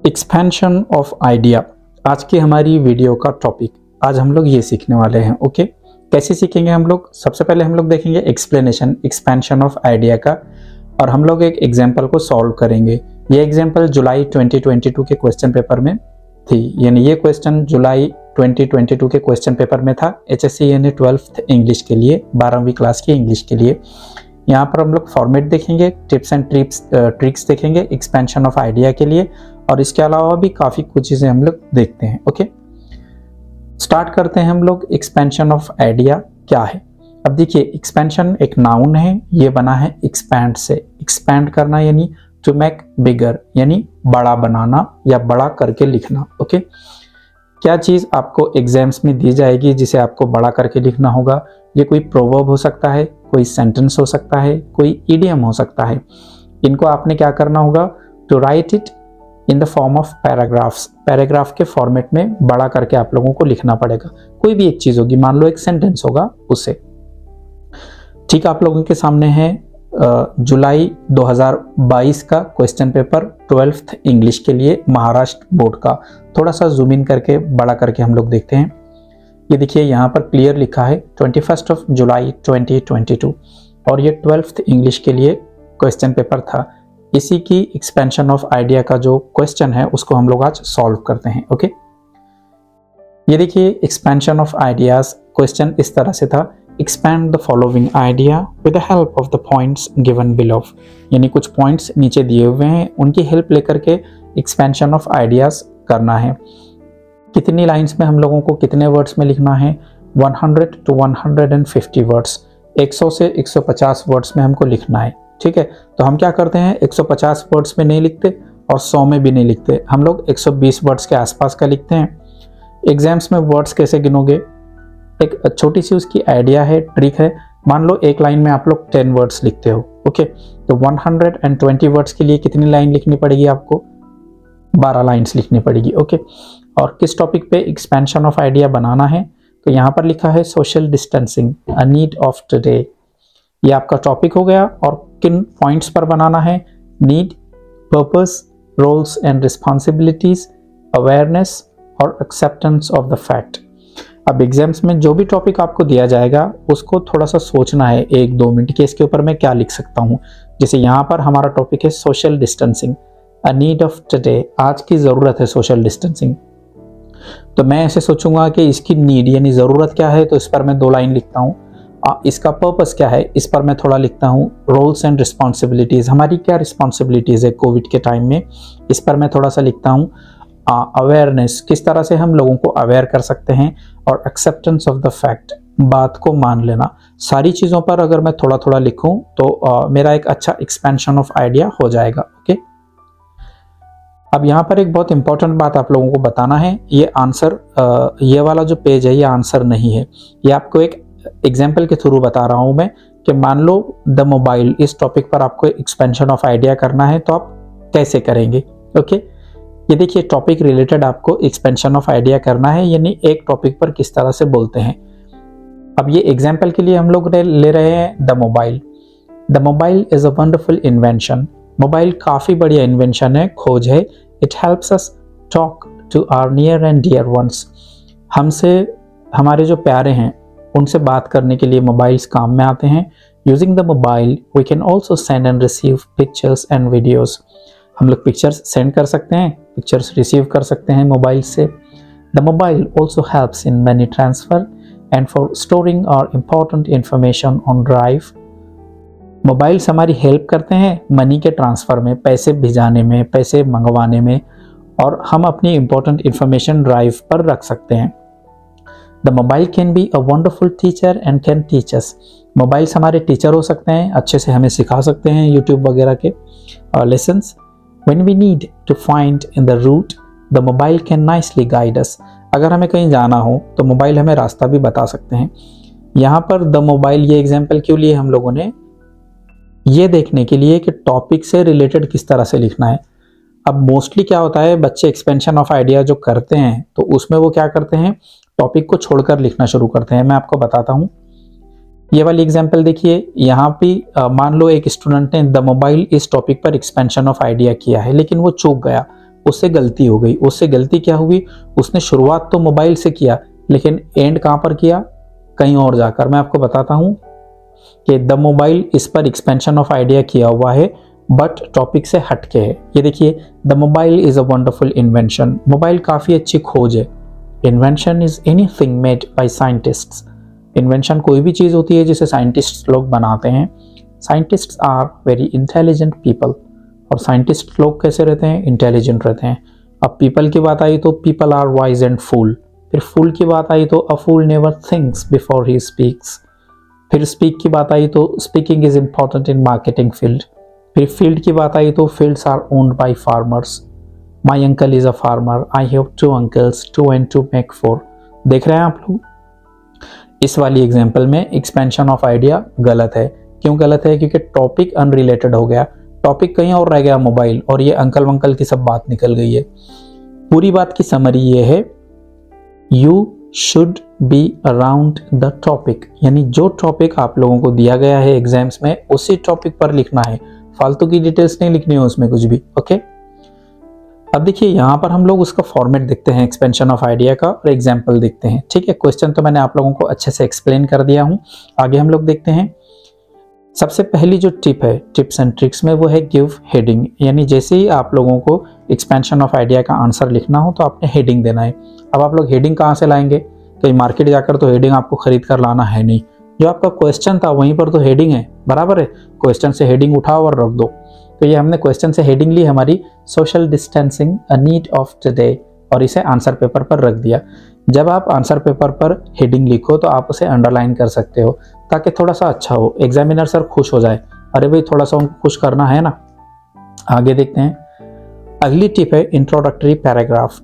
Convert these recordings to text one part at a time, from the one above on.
Expansion of idea आज की हमारी वीडियो का टॉपिक। आज हम लोग ये सीखने वाले हैं। ओके, कैसे सीखेंगे हम लोग? सबसे पहले हम लोग देखेंगे एक्सप्लेनेशन एक्सपेंशन ऑफ आइडिया का, और हम लोग एक एग्जांपल को सॉल्व करेंगे। ये एग्जांपल जुलाई 2022 के क्वेश्चन पेपर में थी, यानी ये क्वेश्चन जुलाई 2022 के क्वेश्चन पेपर में था HSC यानी 12th इंग्लिश के लिए, 12वीं क्लास की इंग्लिश के लिए। यहाँ पर हम लोग फॉर्मेट देखेंगे, टिप्स एंड ट्रिक्स देखेंगे एक्सपेंशन ऑफ आइडिया के लिए, और इसके अलावा भी काफ़ी कुछ चीज़ें हम लोग देखते हैं। ओके, स्टार्ट करते हैं हम लोग। एक्सपेंशन ऑफ आइडिया क्या है? अब देखिए, एक्सपेंशन एक नाउन है, ये बना है एक्सपैंड से। एक्सपैंड करना यानी टू मेक बिगर, यानी बड़ा बनाना या बड़ा करके लिखना। ओके, क्या चीज़ आपको एग्जाम्स में दी जाएगी जिसे आपको बड़ा करके लिखना होगा? ये कोई प्रोवर्ब हो सकता है, कोई सेंटेंस हो सकता है, कोई इडियम हो सकता है। इनको आपने क्या करना होगा? To write it in the form of paragraphs, paragraph के फॉर्मेट में बड़ा करके आप लोगों को लिखना पड़ेगा। कोई भी एक चीज़ होगी, मान लो एक सेंटेंस होगा उसे। ठीक, आप लोगों के सामने है जुलाई 2022 का क्वेश्चन पेपर 12th इंग्लिश के लिए महाराष्ट्र बोर्ड का। थोड़ा सा जूम इन करके बड़ा करके हम लोग देखते हैं। ये देखिए, यहाँ पर क्लियर लिखा है 21 जुलाई 2022, और ये 12th इंग्लिश के लिए क्वेश्चन पेपर था। इसी की एक्सपेंशन ऑफ आइडिया का जो क्वेश्चन है उसको हम लोग आज सॉल्व करते हैं। ओके, ये देखिए, एक्सपेंशन ऑफ आइडियाज क्वेश्चन इस तरह से था। Expand the following idea with the help of the points given below, यानी कुछ पॉइंट्स नीचे दिए हुए हैं, उनकी हेल्प लेकर के एक्सपेंशन ऑफ आइडियाज करना है। कितनी लाइंस में हम लोगों को कितने वर्ड्स में लिखना है? 100 to 150 वर्ड्स, 100 से 150 वर्ड्स में हमको लिखना है। ठीक है, तो हम क्या करते हैं, 150 वर्ड्स में नहीं लिखते और 100 में भी नहीं लिखते, हम लोग 120 वर्ड्स के आसपास का लिखते हैं। एग्जाम्स में वर्ड्स कैसे गिनोगे? एक छोटी सी उसकी आइडिया है, ट्रिक है। मान लो एक लाइन में आप लोग 10 वर्ड्स लिखते हो। ओके, तो 120 वर्ड्स के लिए कितनी लाइन लिखनी पड़ेगी आपको? 12 लाइन्स लिखनी पड़ेगी। ओके, और किस टॉपिक पे एक्सपेंशन ऑफ आइडिया बनाना है? तो यहाँ पर लिखा है social distancing, a need of today. ये आपका टॉपिक हो गया, और किन पॉइंट्स पर बनाना है? Need, purpose, roles and responsibilities, awareness और एक्सेप्टेंस ऑफ द फैक्ट। अब एग्जाम्स में जो भी टॉपिक आपको दिया जाएगा उसको थोड़ा सा सोचना है 1-2 मिनट के, इसके ऊपर मैं क्या लिख सकता हूँ। जैसे यहाँ पर हमारा टॉपिक है social distancing, a need of today, आज की ज़रूरत है सोशल डिस्टेंसिंग। तो मैं ऐसे सोचूंगा कि इसकी नीड यानी ज़रूरत क्या है, तो इस पर मैं 2 लाइन लिखता हूँ। इसका पर्पस क्या है, इस पर मैं थोड़ा लिखता हूँ। रोल्स एंड रिस्पॉन्सिबिलिटीज़, हमारी क्या रिस्पॉन्सिबिलिटीज़ है कोविड के टाइम में, इस पर मैं थोड़ा सा लिखता हूँ। अवेयरनेस, किस तरह से हम लोगों को अवेयर कर सकते हैं, और एक्सेप्टेंस ऑफ द फैक्ट, बात को मान लेना। सारी चीज़ों पर अगर मैं थोड़ा थोड़ा लिखूं तो मेरा एक अच्छा एक्सपेंशन ऑफ आइडिया हो जाएगा। ओके, अब यहाँ पर एक बहुत इंपॉर्टेंट बात आप लोगों को बताना है। ये आंसर, ये वाला जो पेज है ये आंसर नहीं है, ये आपको एक एग्जाम्पल के थ्रू बता रहा हूँ मैं कि मान लो द मोबाइल, इस टॉपिक पर आपको एक्सपेंशन ऑफ आइडिया करना है तो आप कैसे करेंगे। ओके, ये देखिए, टॉपिक रिलेटेड आपको एक्सपेंशन ऑफ आइडिया करना है, यानी एक टॉपिक पर किस तरह से बोलते हैं। अब ये एग्जाम्पल के लिए हम लोग ले रहे हैं the mobile. The mobile is a wonderful invention, mobile काफ़ी बढ़िया इन्वेंशन है, खोज है। It helps us talk to our near and dear ones, हमसे हमारे जो प्यारे हैं उनसे बात करने के लिए मोबाइल्स काम में आते हैं। Using the mobile we can also send and receive pictures and videos, हम लोग पिक्चर्स सेंड कर सकते हैं, पिक्चर्स रिसीव कर सकते हैं मोबाइल से। The mobile also helps in money transfer and for storing और important information on drive, mobiles हमारी हेल्प करते हैं मनी के ट्रांसफ़र में, पैसे भिजाने में, पैसे मंगवाने में, और हम अपनी इम्पोर्टेंट इंफॉर्मेशन ड्राइव पर रख सकते हैं। The mobile can be a wonderful teacher and can teach us, mobiles हमारे टीचर हो सकते हैं, अच्छे से हमें सिखा सकते हैं यूट्यूब वगैरह के lessons. When we need to find in the route, the mobile can nicely guide us, अगर हमें कहीं जाना हो तो मोबाइल हमें रास्ता भी बता सकते हैं। यहाँ पर द मोबाइल ये एग्जाम्पल क्यों लिए हम लोगों ने? ये देखने के लिए कि टॉपिक से रिलेटेड किस तरह से लिखना है। अब मोस्टली क्या होता है, बच्चे एक्सपेंशन ऑफ आइडिया जो करते हैं तो उसमें वो क्या करते हैं, टॉपिक को छोड़कर लिखना शुरू करते हैं। मैं आपको बताता हूँ, ये वाली एग्जाम्पल देखिए, यहाँ पे मान लो एक स्टूडेंट ने द मोबाइल इस टॉपिक पर एक्सपेंशन ऑफ आइडिया किया है, लेकिन वो चूक गया, उससे गलती हो गई। उससे गलती क्या हुई, उसने शुरुआत तो मोबाइल से किया लेकिन एंड कहाँ पर किया, कहीं और जाकर। मैं आपको बताता हूँ कि द मोबाइल इस पर एक्सपेंशन ऑफ आइडिया किया हुआ है बट टॉपिक से हटके है। ये देखिए, the mobile is a wonderful invention, mobile काफ़ी अच्छी खोज है। Invention is anything made by scientists, invention कोई भी चीज़ होती है जिसे साइंटिस्ट लोग बनाते हैं। Scientists are very intelligent people, और साइंटिस्ट लोग कैसे रहते हैं, इंटेलिजेंट रहते हैं। अब पीपल की बात आई तो people are wise and fool, फिर फूल की बात आई तो a fool never thinks before he speaks, फिर स्पीक की बात आई तो speaking is important in marketing field, फिर फील्ड की बात आई तो fields are owned by farmers. My uncle is a farmer, I have 2 uncles, 2 and 2 make 4। देख रहे हैं आप लोग, इस वाली एग्जाम्पल में एक्सपेंशन ऑफ आइडिया गलत है। क्यों गलत है, क्योंकि टॉपिक अनरिलेटेड हो गया, टॉपिक कहीं और रह गया मोबाइल, और ये अंकल वंकल की सब बात निकल गई है। पूरी बात की समरी ये है, you should be around the topic, यानी जो टॉपिक आप लोगों को दिया गया है एग्जाम्स में उसी टॉपिक पर लिखना है, फालतू की डिटेल्स नहीं लिखनी है उसमें कुछ भी। ओके, अब देखिए यहाँ पर हम लोग उसका फॉर्मेट देखते हैं एक्सपेंशन ऑफ आइडिया का, और एग्जाम्पल देखते हैं। ठीक है, क्वेश्चन तो मैंने आप लोगों को अच्छे से एक्सप्लेन कर दिया हूँ। आगे हम लोग देखते हैं। सबसे पहली जो टिप है टिप्स एंड ट्रिक्स में, वो है गिव हेडिंग, यानी जैसे ही आप लोगों को एक्सपेंशन ऑफ आइडिया का आंसर लिखना हो तो आपने हेडिंग देना है। अब आप लोग हेडिंग कहाँ से लाएंगे, कहीं मार्केट जाकर तो हेडिंग आपको खरीद कर लाना है नहीं, जो आपका क्वेश्चन था वहीं पर तो हेडिंग है, बराबर है। क्वेश्चन से हेडिंग उठाओ और रख दो। तो ये हमने क्वेश्चन से हेडिंग ली, हमारी social distancing a need of today, और इसे आंसर पेपर पर रख दिया। जब आप आंसर पेपर पर हेडिंग लिखो तो आप उसे अंडरलाइन कर सकते हो ताकि थोड़ा सा अच्छा हो, एग्जामिनर सर खुश हो जाए, अरे भाई थोड़ा सा उनको खुश करना है ना। आगे देखते हैं। अगली टिप है इंट्रोडक्टरी पैराग्राफ,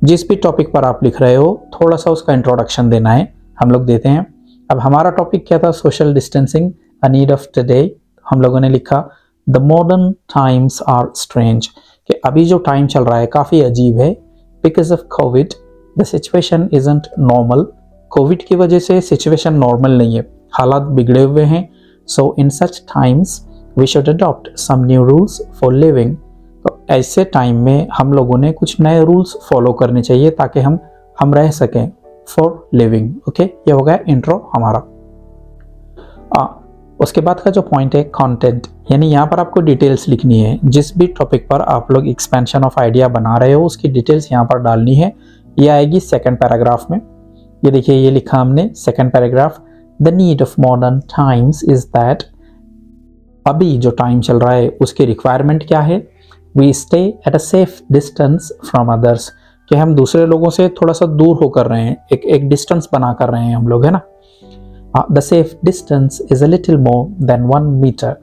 जिस भी टॉपिक पर आप लिख रहे हो थोड़ा सा उसका इंट्रोडक्शन देना है। हम लोग देते हैं। अब हमारा टॉपिक क्या था, social distancing a need of today. हम लोगों ने लिखा the modern times are strange, कि अभी जो टाइम चल रहा है काफ़ी अजीब है। Because of Covid the situation isn't normal, Covid की वजह से सिचुएशन नॉर्मल नहीं है, हालात बिगड़े हुए हैं। So in such times we should adopt some new rules for living, तो ऐसे टाइम में हम लोगों ने कुछ नए रूल्स फॉलो करने चाहिए ताकि हम रह सकें फॉर लिविंग। ओके, ये हो गया इंट्रो हमारा। उसके बाद का जो पॉइंट है कंटेंट, यानी यहाँ पर आपको डिटेल्स लिखनी है। जिस भी टॉपिक पर आप लोग एक्सपेंशन ऑफ आइडिया बना रहे हो उसकी डिटेल्स यहाँ पर डालनी है। ये आएगी सेकंड पैराग्राफ में। ये देखिए, ये लिखा हमने second paragraph, the need of modern times is that, अभी जो टाइम चल रहा है उसकी रिक्वायरमेंट क्या है, we stay at a safe distance from others, कि हम दूसरे लोगों से थोड़ा सा दूर होकर रहे हैं, एक डिस्टेंस बना कर रहे हैं हम लोग, है ना। The safe distance is a little more than 1 metre,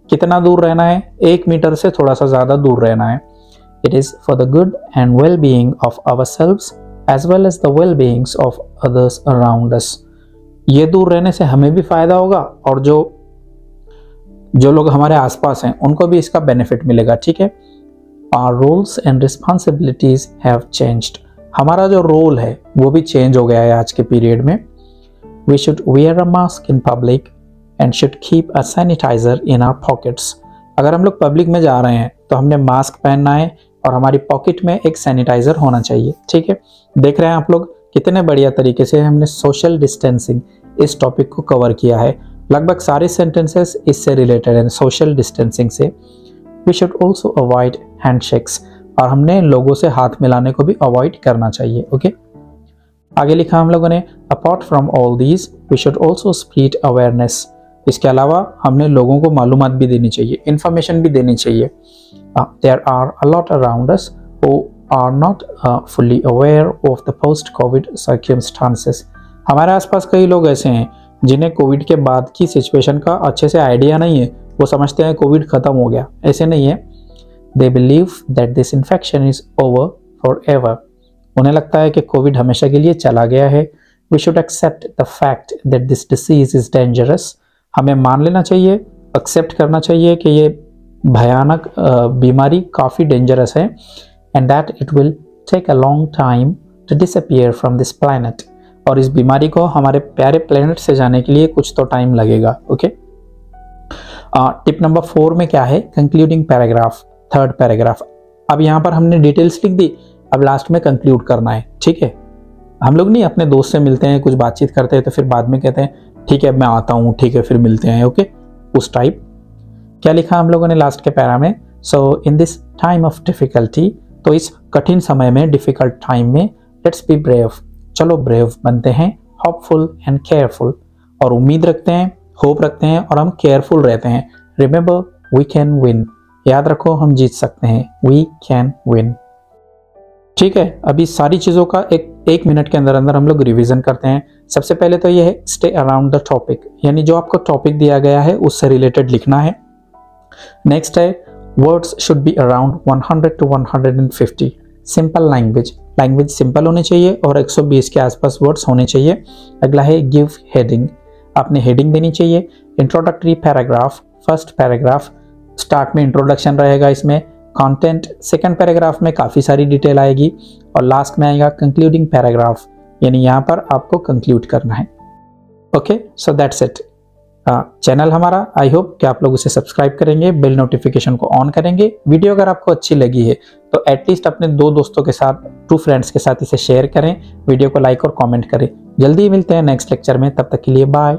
कितना दूर रहना है, 1 मीटर से थोड़ा सा ज़्यादा दूर रहना है। It is for the good and well being of ourselves as well as the well beings of others around us, ये दूर रहने से हमें भी फ़ायदा होगा और जो लोग हमारे आसपास हैं उनको भी इसका बेनिफिट मिलेगा। ठीक है, our roles and responsibilities have changed, हमारा जो रोल है वो भी चेंज हो गया है आज के पीरियड में। We should wear a mask in public and should keep a sanitiser in our pockets, अगर हम लोग पब्लिक में जा रहे हैं तो हमने मास्क पहनना है और हमारी पॉकेट में एक सैनिटाइजर होना चाहिए। ठीक है, देख रहे हैं आप लोग कितने बढ़िया तरीके से हमने सोशल डिस्टेंसिंग इस टॉपिक को कवर किया है। लगभग सारे सेंटेंसेस इससे रिलेटेड हैं, सोशल डिस्टेंसिंग से। We should also avoid handshakes, और हमने लोगों से हाथ मिलाने को भी अवॉइड करना चाहिए। ओके, आगे लिखा हम लोगों ने, apart from all these we should also spread awareness, इसके अलावा हमने लोगों को मालूमात भी देनी चाहिए, इन्फॉर्मेशन भी देनी चाहिए। There are a lot around us who are not fully aware of the post COVID circumstances, हमारे आसपास कई लोग ऐसे हैं जिन्हें कोविड के बाद की सिचुएशन का अच्छे से आइडिया नहीं है, वो समझते हैं कोविड खत्म हो गया, ऐसे नहीं है। They believe that this infection is over for ever, उन्हें लगता है कि कोविड हमेशा के लिए चला गया है। We should accept the fact that this disease is dangerous, हमें मान लेना चाहिए, एक्सेप्ट करना चाहिए कि ये भयानक बीमारी काफ़ी डेंजरस है, and that it will take a long time to disappear from this planet, और इस बीमारी को हमारे प्यारे प्लैनेट से जाने के लिए कुछ तो टाइम लगेगा। ओके, टिप नंबर 4 में क्या है, कंक्लूडिंग पैराग्राफ, थर्ड पैराग्राफ। अब यहाँ पर हमने डिटेल्स लिख दी, अब लास्ट में कंक्लूड करना है, ठीक है। हम लोग नहीं अपने दोस्त से मिलते हैं, कुछ बातचीत करते हैं, तो फिर बाद में कहते हैं ठीक है मैं आता हूँ, ठीक है फिर मिलते हैं, ओके, उस टाइप। क्या लिखा हम लोगों ने लास्ट के पैरा में, so in this time of difficulty, तो इस कठिन समय में, डिफिकल्ट टाइम में, लेट्स बी ब्रेव, चलो ब्रेव बनते हैं, होपफुल एंड केयरफुल, और उम्मीद रखते हैं, होप रखते हैं, और हम केयरफुल रहते हैं। रिमेंबर वी कैन विन, याद रखो हम जीत सकते हैं, वी कैन विन। ठीक है, अभी सारी चीज़ों का एक मिनट के अंदर अंदर हम लोग रिवीजन करते हैं। सबसे पहले तो ये है स्टे अराउंड द टॉपिक, यानी जो आपको टॉपिक दिया गया है उससे रिलेटेड लिखना है। नेक्स्ट है words should be around 100 to 150, simple language, language simple होनी चाहिए और 120 के आसपास वर्ड्स होने चाहिए। अगला है गिव हेडिंग, आपने हेडिंग देनी चाहिए। Introductory paragraph, first paragraph start में इंट्रोडक्शन रहेगा, इसमें कंटेंट सेकंड पैराग्राफ में काफ़ी सारी डिटेल आएगी, और लास्ट में आएगा कंक्लूडिंग पैराग्राफ, यानी यहाँ पर आपको कंक्लूड करना है। Okay, so that's it. Channel हमारा, आई होप कि आप लोग उसे सब्सक्राइब करेंगे, बेल नोटिफिकेशन को ऑन करेंगे। वीडियो अगर आपको अच्छी लगी है तो एटलीस्ट अपने 2 दोस्तों के साथ, 2 फ्रेंड्स के साथ इसे शेयर करें, वीडियो को लाइक और कमेंट करें। जल्दी मिलते हैं नेक्स्ट लेक्चर में, तब तक के लिए बाय।